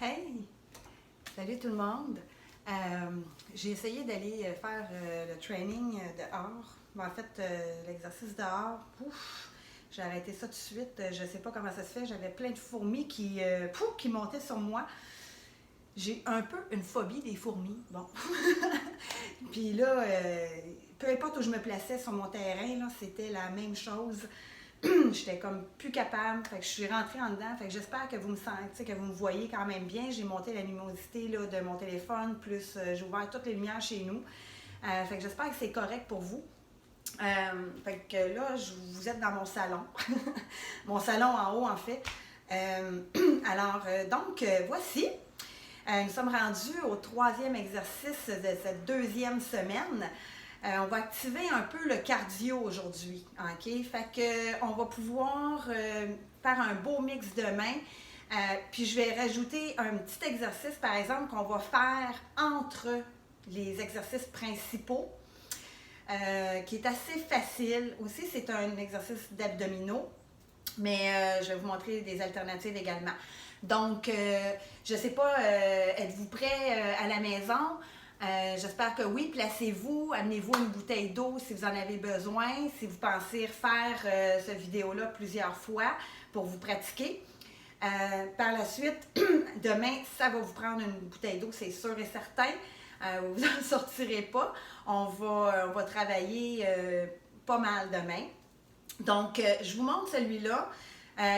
Hey! Salut tout le monde! J'ai essayé d'aller faire le training dehors. En fait, l'exercice dehors, pouf! J'ai arrêté ça tout de suite. Je ne sais pas comment ça se fait. J'avais plein de fourmis qui montaient sur moi. J'ai un peu une phobie des fourmis. Bon. Puis là, peu importe où je me plaçais sur mon terrain, là, c'était la même chose. J'étais comme plus capable. Fait que je suis rentrée en dedans. Fait que j'espère que vous me sentez, que vous me voyez quand même bien. J'ai monté la luminosité là, de mon téléphone, plus j'ai ouvert toutes les lumières chez nous. Fait que j'espère que c'est correct pour vous. Fait que là, vous êtes dans mon salon. Mon salon en haut, en fait. Donc, voici. Nous sommes rendus au 3e exercice de cette 2e semaine. On va activer un peu le cardio aujourd'hui, OK? Fait que on va pouvoir faire un beau mix de mains. Puis je vais rajouter un petit exercice, par exemple, qu'on va faire entre les exercices principaux, qui est assez facile. Aussi, c'est un exercice d'abdominaux, mais je vais vous montrer des alternatives également. Donc, je ne sais pas, êtes-vous prêts à la maison? J'espère que oui. Placez-vous, amenez-vous une bouteille d'eau si vous en avez besoin, si vous pensez refaire cette vidéo-là plusieurs fois pour vous pratiquer. Par la suite, demain, ça va vous prendre une bouteille d'eau, c'est sûr et certain. Vous n'en sortirez pas. On va travailler pas mal demain. Donc, je vous montre celui-là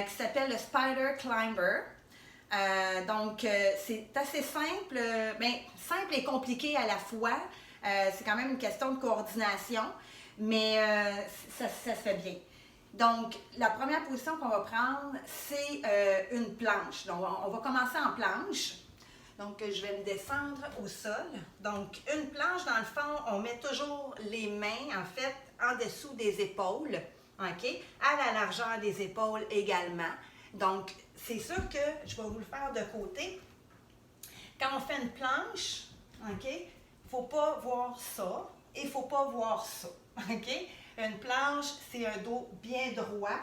qui s'appelle le Spider Climber. C'est assez simple, mais simple et compliqué à la fois. C'est quand même une question de coordination, mais ça se fait bien. Donc, la première position qu'on va prendre, c'est une planche. Donc, on va commencer en planche. Donc, je vais me descendre au sol. Donc, une planche, dans le fond, on met toujours les mains, en fait, en dessous des épaules, OK? À la largeur des épaules également. Donc, c'est sûr que je vais vous le faire de côté. Quand on fait une planche, OK, il ne faut pas voir ça et il ne faut pas voir ça, OK? Une planche, c'est un dos bien droit,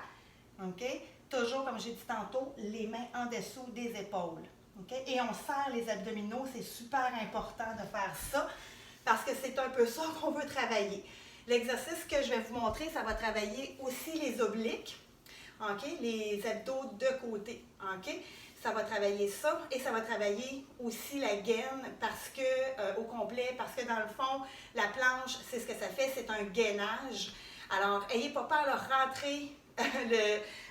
OK? Toujours, comme j'ai dit tantôt, les mains en dessous des épaules, OK? Et on serre les abdominaux, c'est super important de faire ça parce que c'est un peu ça qu'on veut travailler. L'exercice que je vais vous montrer, ça va travailler aussi les obliques. OK? Les abdos de côté. OK? Ça va travailler ça et ça va travailler aussi la gaine parce que, au complet, parce que dans le fond, la planche, c'est ce que ça fait, c'est un gainage. Alors, n'ayez pas peur de rentrer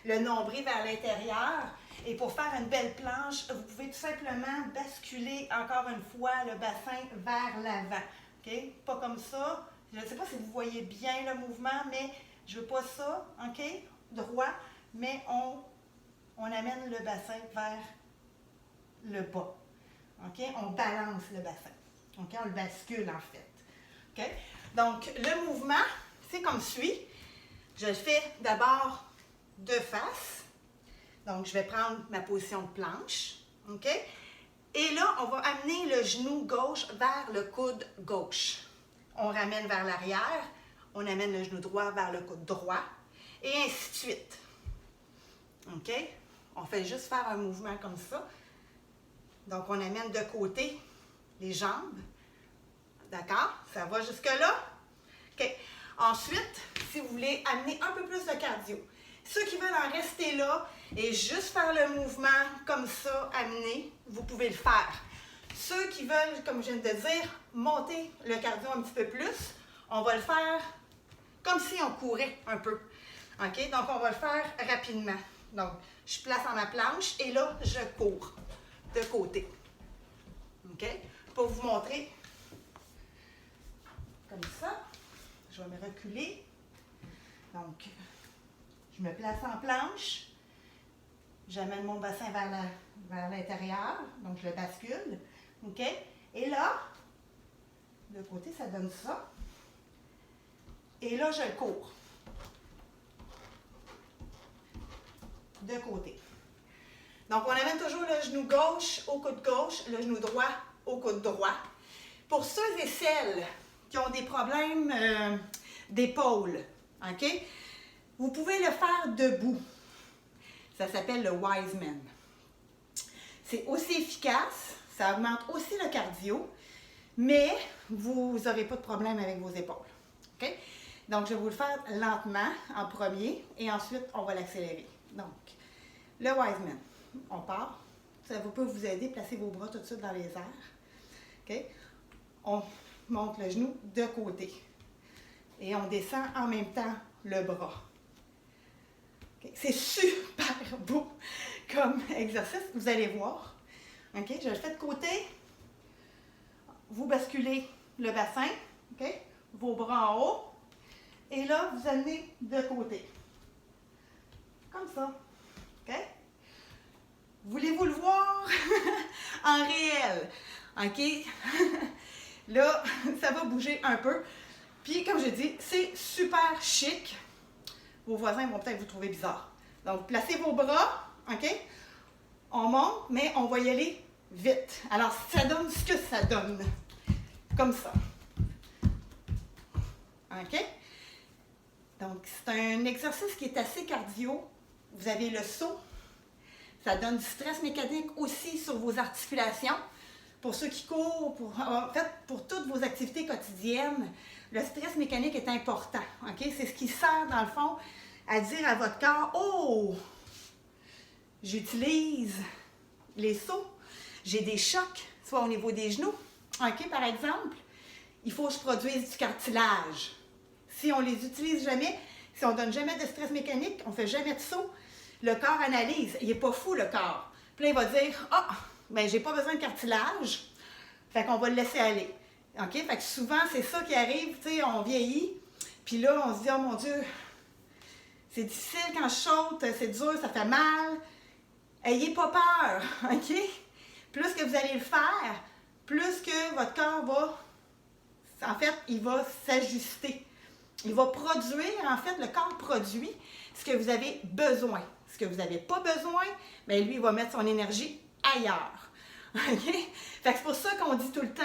le nombril vers l'intérieur. Et pour faire une belle planche, vous pouvez tout simplement basculer encore une fois le bassin vers l'avant. OK? Pas comme ça. Je ne sais pas si vous voyez bien le mouvement, mais je ne veux pas ça. OK? Droit. Mais on amène le bassin vers le bas. OK? On balance le bassin. OK? On le bascule, en fait. OK? Donc, le mouvement, c'est comme suit. Je le fais d'abord de face. Donc, je vais prendre ma position de planche. OK? Et là, on va amener le genou gauche vers le coude gauche. On ramène vers l'arrière. On amène le genou droit vers le coude droit. Et ainsi de suite. OK? On fait juste faire un mouvement comme ça. Donc, on amène de côté les jambes. D'accord? Ça va jusque-là? OK. Ensuite, si vous voulez amener un peu plus de cardio, ceux qui veulent en rester là et juste faire le mouvement comme ça, amener, vous pouvez le faire. Ceux qui veulent, comme je viens de dire, monter le cardio un petit peu plus, on va le faire comme si on courait un peu. OK? Donc, on va le faire rapidement. Donc, je place en ma planche et là, je cours de côté. OK? Pour vous montrer, comme ça, je vais me reculer. Donc, je me place en planche. J'amène mon bassin vers l'intérieur. Donc, je le bascule. OK? Et là, de côté, ça donne ça. Et là, je cours. De côté. Donc, on amène toujours le genou gauche au coude gauche, le genou droit au coude droit. Pour ceux et celles qui ont des problèmes d'épaule, OK? Vous pouvez le faire debout. Ça s'appelle le Wiseman. C'est aussi efficace, ça augmente aussi le cardio, mais vous n'aurez pas de problème avec vos épaules. OK? Donc, je vais vous le faire lentement en premier et ensuite, on va l'accélérer. Donc, le Wiseman, on part. Ça peut vous aider, placez vos bras tout de suite dans les airs. OK? On monte le genou de côté. Et on descend en même temps le bras. Okay? C'est super beau comme exercice, vous allez voir. Okay? Je le fais de côté. Vous basculez le bassin, okay? Vos bras en haut. Et là, vous amenez de côté. Comme ça. Okay? Voulez-vous le voir en réel? OK? Là, ça va bouger un peu. Puis, comme je dis, c'est super chic. Vos voisins vont peut-être vous trouver bizarre. Donc, placez vos bras, OK? On monte, mais on va y aller vite. Alors, ça donne ce que ça donne. Comme ça. OK? Donc, c'est un exercice qui est assez cardio. Vous avez le saut. Ça donne du stress mécanique aussi sur vos articulations. Pour ceux qui courent, en fait, pour toutes vos activités quotidiennes, le stress mécanique est important. Okay? C'est ce qui sert, dans le fond, à dire à votre corps, « Oh, j'utilise les sauts, j'ai des chocs, soit au niveau des genoux. Okay? Par exemple, il faut que je produise du cartilage. Si on les utilise jamais, si on ne donne jamais de stress mécanique, on ne fait jamais de saut, le corps analyse. Il n'est pas fou, le corps. Puis là, il va dire, « Ah, ben j'ai pas besoin de cartilage. » Fait qu'on va le laisser aller. OK? Fait que souvent, c'est ça qui arrive, tu sais, on vieillit, puis là, on se dit, « Oh mon Dieu, c'est difficile quand je saute, c'est dur, ça fait mal. » Ayez pas peur, OK? Plus que vous allez le faire, plus que votre corps va, en fait, il va s'ajuster. Il va produire, en fait, le corps produit ce que vous avez besoin. Ce que vous n'avez pas besoin, bien, lui, il va mettre son énergie ailleurs. OK? Fait que c'est pour ça qu'on dit tout le temps,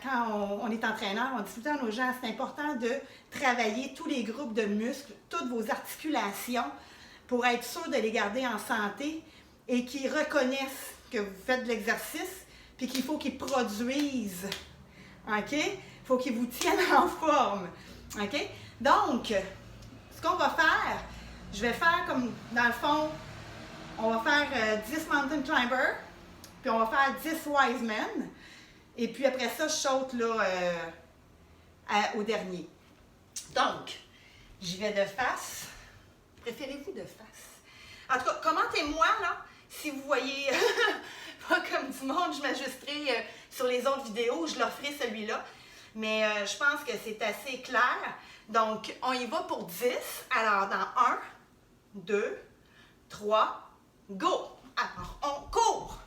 quand on est entraîneur, on dit tout le temps à nos gens, c'est important de travailler tous les groupes de muscles, toutes vos articulations, pour être sûr de les garder en santé et qu'ils reconnaissent que vous faites de l'exercice, puis qu'il faut qu'ils produisent. OK? Il faut qu'ils vous tiennent en forme. OK? Donc, ce qu'on va faire, je vais faire comme, dans le fond, on va faire 10 Mountain Climber, puis on va faire 10 Wiseman, et puis après ça, je saute là, au dernier. Donc, j'y vais de face. Préférez-vous de face? En tout cas, commentez-moi, là, si vous voyez pas comme du monde, je m'ajusterai sur les autres vidéos, je leur ferai celui-là. Mais je pense que c'est assez clair. Donc, on y va pour 10. Alors, dans 1, 2, 3, go! Alors, on court!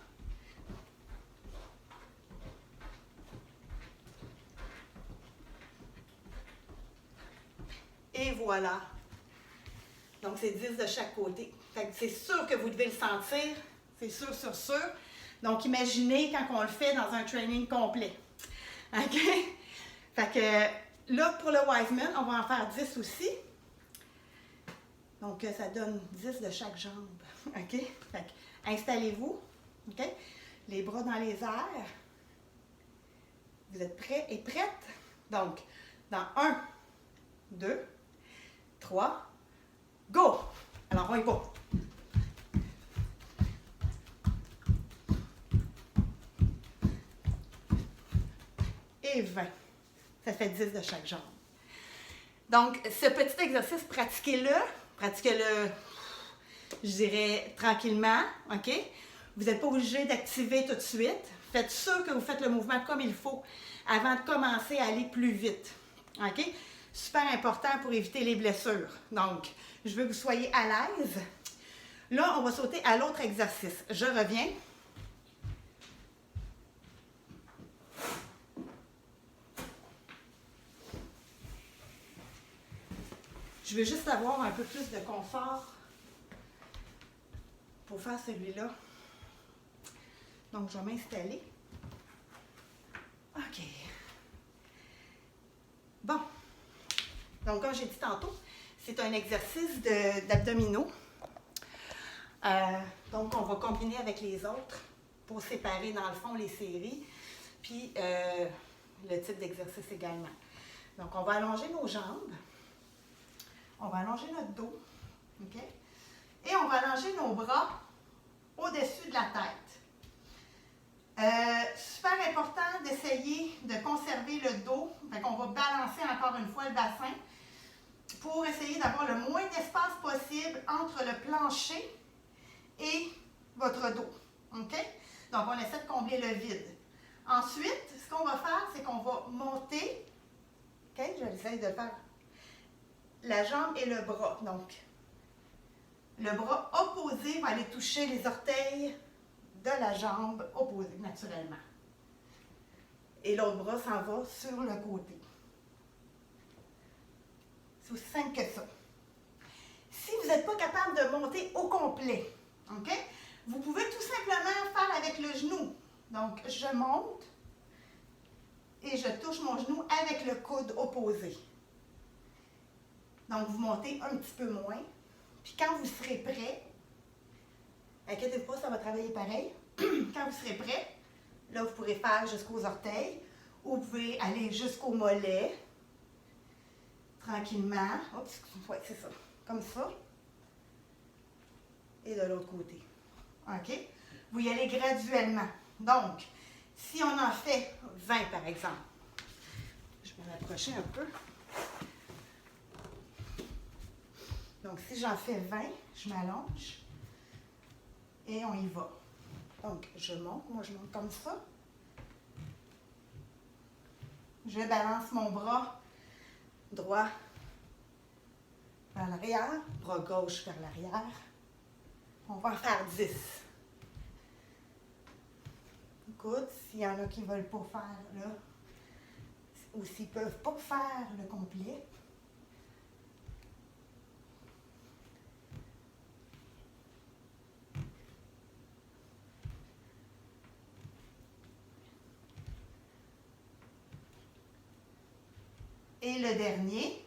Et voilà. Donc, c'est 10 de chaque côté. Fait que c'est sûr que vous devez le sentir. C'est sûr, sûr, sûr. Donc, imaginez quand on le fait dans un training complet. OK? Fait que là, pour le Wiseman, on va en faire 10 aussi. Donc, ça donne 10 de chaque jambe. OK? Fait que installez-vous. OK? Les bras dans les airs. Vous êtes prêts et prêtes? Donc, dans 1, 2, 3, go! Alors, on y va. Et 20. Ça fait 10 de chaque jambe. Donc, ce petit exercice, pratiquez-le. Pratiquez-le, je dirais, tranquillement. OK? Vous n'êtes pas obligé d'activer tout de suite. Faites sûr que vous faites le mouvement comme il faut avant de commencer à aller plus vite. OK? Super important pour éviter les blessures. Donc, je veux que vous soyez à l'aise. Là, on va sauter à l'autre exercice. Je reviens. Je veux juste avoir un peu plus de confort pour faire celui-là. Donc, je vais m'installer. OK. Bon. Donc, comme j'ai dit tantôt, c'est un exercice d'abdominaux. Donc, on va combiner avec les autres pour séparer, dans le fond, les séries, puis le type d'exercice également. Donc, on va allonger nos jambes, on va allonger notre dos, OK? Et on va allonger nos bras au-dessus de la tête. Super important d'essayer de conserver le dos. Fait qu'on va balancer encore une fois le bassin pour essayer d'avoir le moins d'espace possible entre le plancher et votre dos. OK? Donc, on essaie de combler le vide. Ensuite, ce qu'on va faire, c'est qu'on va monter. OK? Je vais essayer de faire la jambe et le bras. Donc, le bras opposé va aller toucher les orteils de la jambe opposée, naturellement. Et l'autre bras s'en va sur le côté. C'est aussi simple que ça. Si vous n'êtes pas capable de monter au complet, OK? Vous pouvez tout simplement faire avec le genou. Donc, je monte et je touche mon genou avec le coude opposé. Donc, vous montez un petit peu moins. Puis quand vous serez prêt, inquiétez-vous pas, ça va travailler pareil. Quand vous serez prêt, là, vous pourrez faire jusqu'aux orteils ou vous pouvez aller jusqu'au mollet, tranquillement. Oups, ouais, c'est ça. Comme ça. Et de l'autre côté. OK? Vous y allez graduellement. Donc, si on en fait 20, par exemple, je vais m'approcher un peu. Donc, si j'en fais 20, je m'allonge et on y va. Donc, je monte. Moi, je monte comme ça. Je balance mon bras droit vers l'arrière, bras gauche vers l'arrière. On va en faire 10. Écoute, s'il y en a qui ne veulent pas faire, là, ou s'ils ne peuvent pas faire le complet, et le dernier.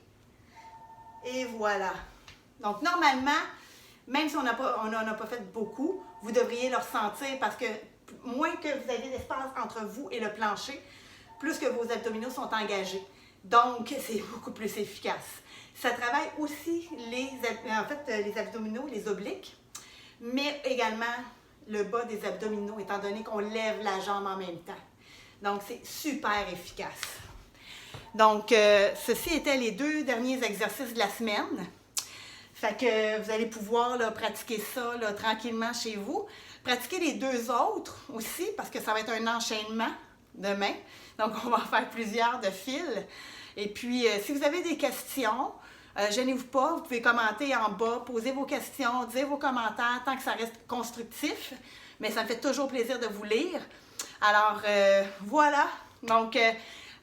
Et voilà. Donc, normalement, même si on n'en a pas fait beaucoup, vous devriez le ressentir parce que moins que vous avez d'espace entre vous et le plancher, plus que vos abdominaux sont engagés. Donc, c'est beaucoup plus efficace. Ça travaille aussi les abdominaux, les obliques, mais également le bas des abdominaux, étant donné qu'on lève la jambe en même temps. Donc, c'est super efficace. Donc, ceci étaient les 2 derniers exercices de la semaine. Fait que vous allez pouvoir là, pratiquer ça là, tranquillement chez vous. Pratiquez les 2 autres aussi, parce que ça va être un enchaînement demain. Donc, on va en faire plusieurs de fil. Et puis, si vous avez des questions, gênez-vous pas, vous pouvez commenter en bas, poser vos questions, dire vos commentaires, tant que ça reste constructif. Mais ça me fait toujours plaisir de vous lire. Alors, voilà. Donc,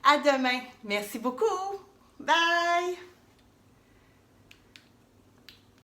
à demain. Merci beaucoup. Bye!